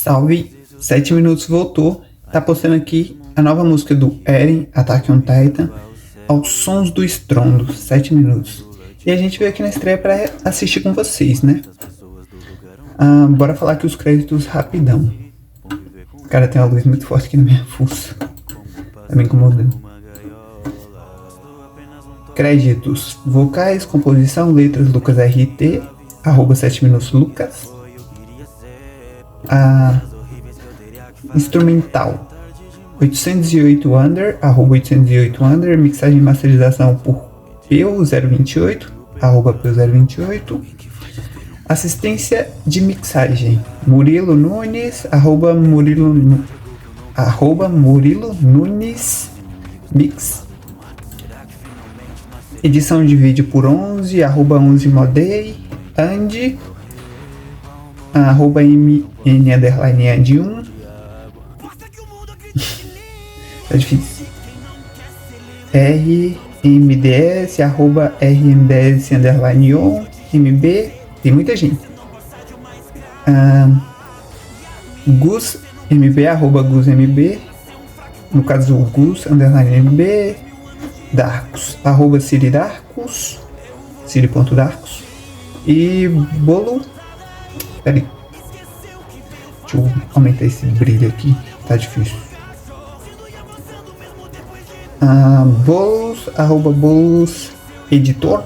Salve, 7 minutos voltou, tá postando aqui a nova música do Eren, Attack on Titan, aos sons do estrondo, 7 minutos. E a gente veio aqui na estreia pra assistir com vocês, né? Bora falar aqui os créditos rapidão. Cara, tem uma luz muito forte aqui na minha fuça, tá me incomodando. Créditos: vocais, composição, letras, Lucas RT, @7 minutos Lucas. Instrumental: 808 Under, @808 Under, mixagem e masterização por Peu028, @Peu028. Assistência de mixagem: Murilo Nunes, Murilo Nunes Mix. Edição de vídeo por 11, @11modei, Andy, @mn_ed1. Tá difícil. RMDS, @RMDS_on, MB, tem muita gente. Gus MB, @GusMB, no caso o Gus_MB. Darkus, @Siridarkus, Siri.darkus. E bolo. Pera aí. Deixa eu aumentar esse brilho aqui, tá difícil. Bolos, @bolos editor.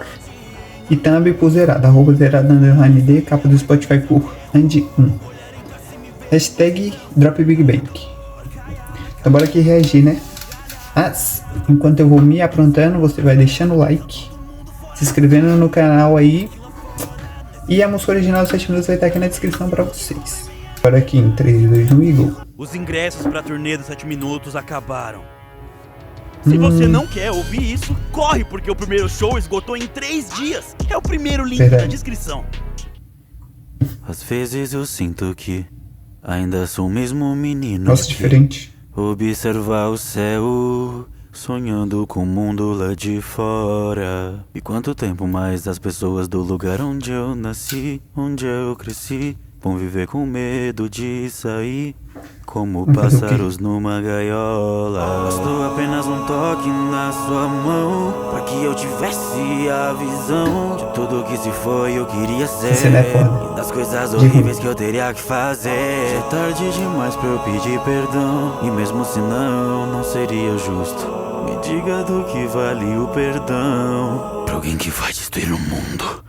E thumb por zerado, @zerado_d, capa do Spotify por Andy1. Hashtag DropBigBank. Então bora aqui reagir, né? Enquanto eu vou me aprontando, você vai deixando o like, se inscrevendo no canal aí. E a música original dos 7 minutos vai estar aqui na descrição pra vocês. Agora aqui em 3, 2, 1 e go. Os ingressos pra turnê dos 7 minutos acabaram. Se você não quer ouvir isso, corre, porque o primeiro show esgotou em 3 dias. É o primeiro link na descrição. Às vezes eu sinto que ainda sou o mesmo menino. Nossa, diferente. Observar o céu, sonhando com o mundo lá de fora. E quanto tempo mais as pessoas do lugar onde eu nasci, onde eu cresci, vão viver com medo de sair, como pássaros numa gaiola. Bastou apenas um toque na sua mão pra que eu tivesse a visão de tudo que se foi eu queria ser, e das coisas horríveis que eu teria que fazer. Já é tarde demais pra eu pedir perdão, e mesmo se não seria justo. Me diga do que vale o perdão pra alguém que vai destruir o mundo.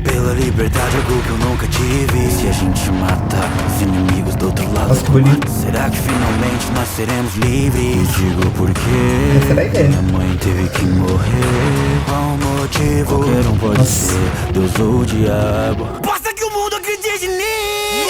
Pela liberdade, algo que eu nunca tive. Se a gente matar os inimigos do outro lado do mar, será que finalmente nós seremos livres? Me digo por quê minha mãe teve que morrer. Qual o motivo? Qualquer um pode ser, Deus ou o diabo. Basta que o mundo acredite em mim.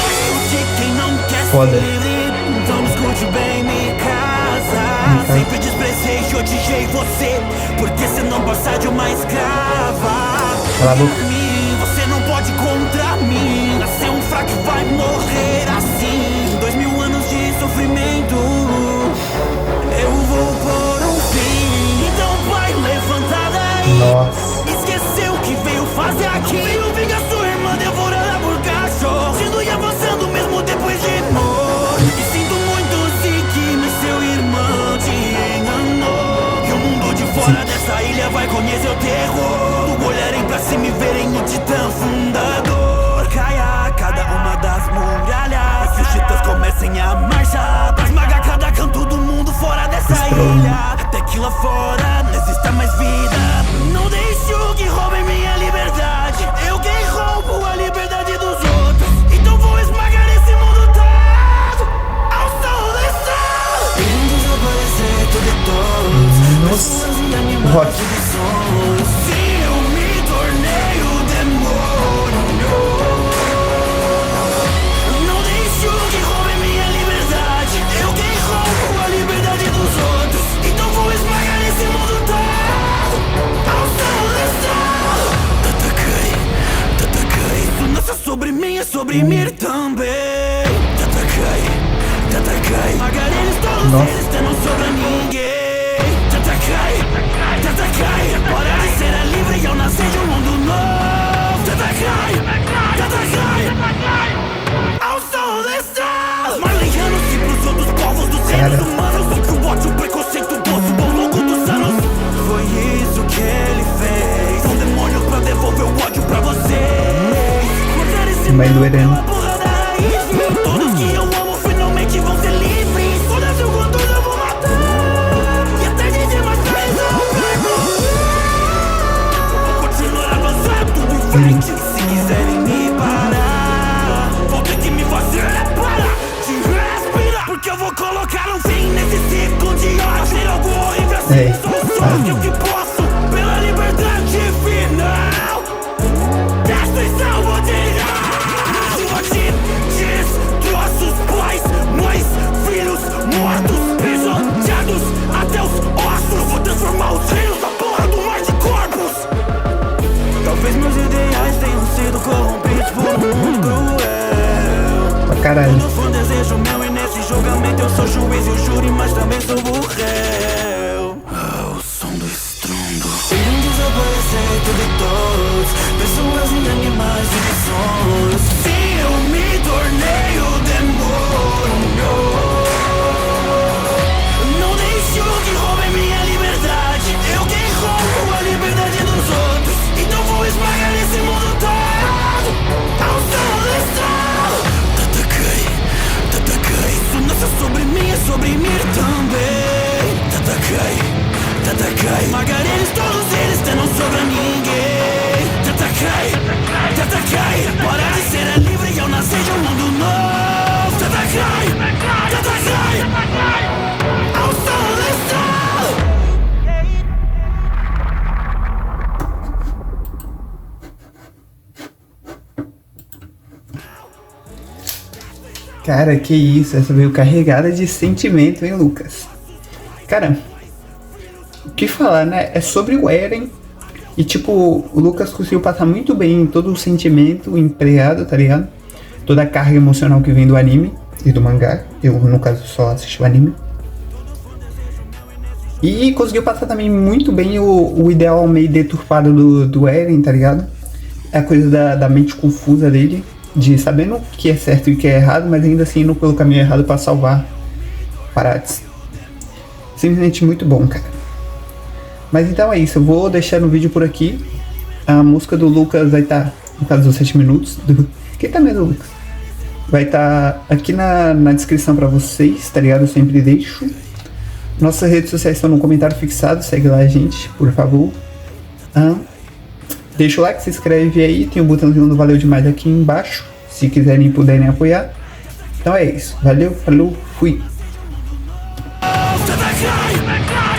De quem não quer ser livre, então escute bem, me casa. Sempre desprezei e odiei você, porque você não passa de uma escrava. Cala a boca. Você não pode contra mim. Nascer um fraco e vai morrer assim. 2000 anos de sofrimento eu vou por um fim. Então vai, levanta daí. Nossa. Esqueceu o que veio fazer aqui. Não veio vingar sua irmã devorada por cachorro, sendo e avançando mesmo depois de morto. E sinto muito se que seu irmão te enganou. Que o mundo de fora dessa ilha vai conhecer o terror. Olharem pra cima e verem o titã fundador. Caia cada uma das muralhas, que os titãs comecem a marchar pra esmagar cada canto do mundo fora dessa ilha. Até que lá fora não exista mais vida. Não deixe o que roube minha liberdade. Eu quem roubo a liberdade dos outros. Então vou esmagar esse mundo todo ao som desse sol. Indo desaparecer tudo e todos. Pessoas e animais de sonhos. Sobre mim e sobre mim também. Te ataquei. Magarenes todos eles temam sobre ninguém. Te ataquei. Hora de ser livre e eu nascer de um mundo novo. Te ataquei. Mãe do Eren. Todas que eu amo finalmente vão ser livres. Todas eu com todas eu vou matar. E até dizer mais tarde vou continuar avançando em frente. Se quiserem me parar, vão ter que me fazer parar de respirar. Porque eu vou colocar um fim nesse ciclo de ódio. Fazer algo horrível assim, só o que posso pela liberdade final. Destruição vou tirar. Destroços, pais, mães, filhos, mortos, pisoteados até os ossos. Vou transformar os rios na porra do mar de corpos. Talvez meus ideais tenham sido corrompidos por um mundo cruel. Pra caralho. No fundo desejo meu e nesse julgamento eu sou juiz e o júri, mas também sou o réu. Ao som do estrondo. Irão desaparecer tudo e todos, pessoas e animais e sonhos. Sim, eu me tornei o demônio. Não deixo que roubem minha liberdade. Eu quem roubo a liberdade dos outros. Então vou esmagar esse mundo todo. Ao som do estralo. Tatakai. Isso não é só sobre mim, é sobre mim também. Tatakai. Esmagar eles, todos eles, até não sobra ninguém. Tatakai. Bora de ser livre e eu nasci de um mundo novo. Tatakai. Ao som do estralo. Cara, que isso, essa veio carregada de sentimento, hein, Lucas? Cara, o que falar, né? É sobre o Eren. E tipo, o Lucas conseguiu passar muito bem todo o sentimento empregado, tá ligado? Toda a carga emocional que vem do anime e do mangá. Eu, no caso, só assisti o anime. E conseguiu passar também muito bem o ideal meio deturpado do Eren, tá ligado? É a coisa da mente confusa dele, de sabendo o que é certo e o que é errado, mas ainda assim indo pelo caminho errado pra salvar Parates. Simplesmente muito bom, cara. Mas então é isso, eu vou deixar no vídeo por aqui. A música do Lucas vai estar, no caso dos 7 minutos, quem tá mesmo, Lucas? Vai estar aqui na descrição pra vocês, tá ligado? Eu sempre deixo. Nossas redes sociais estão no comentário fixado, segue lá a gente, por favor. Deixa o like, se inscreve aí, tem o botãozinho do valeu demais aqui embaixo, se quiserem e puderem apoiar. Então é isso, valeu, falou, fui! Tatakai.